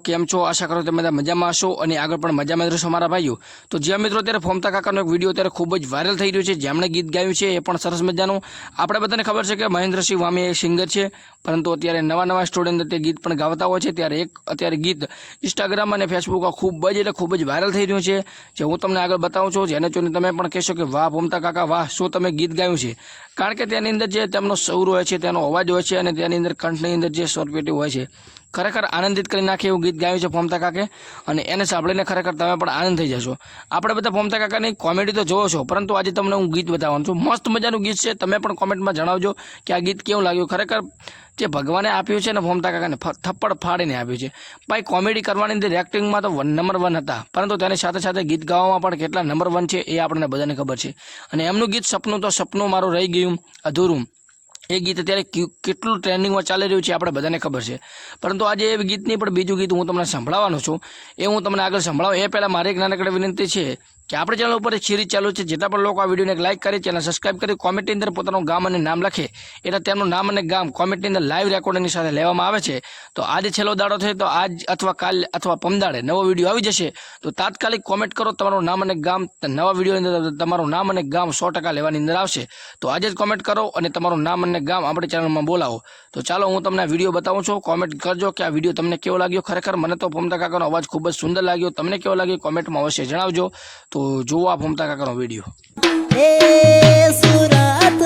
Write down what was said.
કેમ છો? આશા કરું તમે બધા મજામાં હશો અને આગળ પણ મજામાં જ રહેશો મારા ભાઈઓ। તો જ્યાં મિત્રો અત્યારે ફોમતા કાકાનો એક વિડીયો અત્યારે ખૂબ જ વાયરલ થઈ રહ્યો છે, જેમણે ગીત ગાયું છે એ પણ સરસ મજાનું। આપણે બધાને ખબર છે કે મહેન્દ્રસિંહ વામી એક સિંગર છે, પરંતુ અત્યારે નવા સ્ટુડન્ટ તે ગીત પણ ગાતા હોય છે। ત્યારે અત્યારે ગીત ઇન્સ્ટાગ્રામ અને ફેસબુકમાં ખૂબ જ વાયરલ થઈ રહ્યું છે, જે હું તમને આગળ બતાવું છું। જેને જોઈને તમે પણ કહેશો કે વાહ ફોમતા કાકા વાહ, શું તમે ગીત ગાયું છે। કારણ કે તેની અંદર જે તેમનો સૌર હોય છે, તેનો અવાજ હોય છે અને તેની અંદર કંઠની અંદર જે સ્વરપેટી હોય છે, ખરેખર આનંદિત કરી નાખે એવું ગીત ગાયું છે ફોમતા કાકે, અને એને સાંભળીને ખરેખર તમે પણ આનંદ થઈ જશો। આપણે બધા ફોમતા કાકાની કોમેડી તો જોવો છો, પરંતુ આજે તમને હું ગીત બતાવવાનું છું। મસ્ત મજાનું ગીત છે, તમે પણ કોમેન્ટમાં જણાવજો કે આ ગીત કેવું લાગ્યું। ખરેખર જે ભગવાને આપ્યું છે ને ફોમતા કાકાને થપ્પડ ફાડીને આપ્યું છે ભાઈ। કોમેડી કરવાની અંદર એક્ટિંગમાં તો નંબર 1 હતા, પરંતુ તેની સાથે સાથે ગીત ગાવામાં પણ કેટલા નંબર 1 છે એ આપણને બધાને ખબર છે। અને એમનું ગીત સપનું મારું રહી ગયું અધૂરું, એ ગીત અત્યારે કેટલું ટ્રેન્ડિંગમાં ચાલી રહ્યું છે આપણે બધાને ખબર છે। પરંતુ આજે એ ગીતની પણ બીજું ગીત હું તમને સંભળાવવાનો છું, એ હું તમને આગળ સંભળાવું એ પહેલાં મારી એક નાનકડી વિનંતી છે કે આપણી ચેનલ ઉપર એક સિરીઝ ચાલુ છે। જેટલા પણ લોકો આ વિડીયોને એક લાઇક કરી, ચેનલ સબસ્ક્રાઇબ કરી, કોમેન્ટની અંદર પોતાનું ગામ અને નામ લખે, એટલે તેમનું નામ અને ગામ કોમેન્ટની અંદર લાઈવ રેકોર્ડિંગની સાથે લેવામાં આવે છે। તો આજે છેલ્લો દાડો છે, તો આજ અથવા કાલ અથવા પમદાડે નવો વિડીયો આવી જશે, તો તાત્કાલિક કોમેન્ટ કરો તમારું નામ અને ગામ। નવા વિડીયોની અંદર તમારું નામ અને ગામ 100% લેવાની અંદર આવશે, તો આજે જ કોમેન્ટ કરો અને તમારું નામ અને ગામ આપણી ચેનલમાં બોલાવો। તો ચાલો હું તમને વિડીયો બતાવું છું, કોમેન્ટ કરજો કે આ વિડીયો તમને કેવો લાગ્યો। ખરેખર મને તો ફોમતા કાકાનો અવાજ ખૂબ જ સુંદર લાગ્યો, તમને કેવો લાગ્યો કોમેન્ટમાં અવશ્ય જણાવજો। તો જુઓ આ ફોમતા કાકાનો વિડીયો। સુરત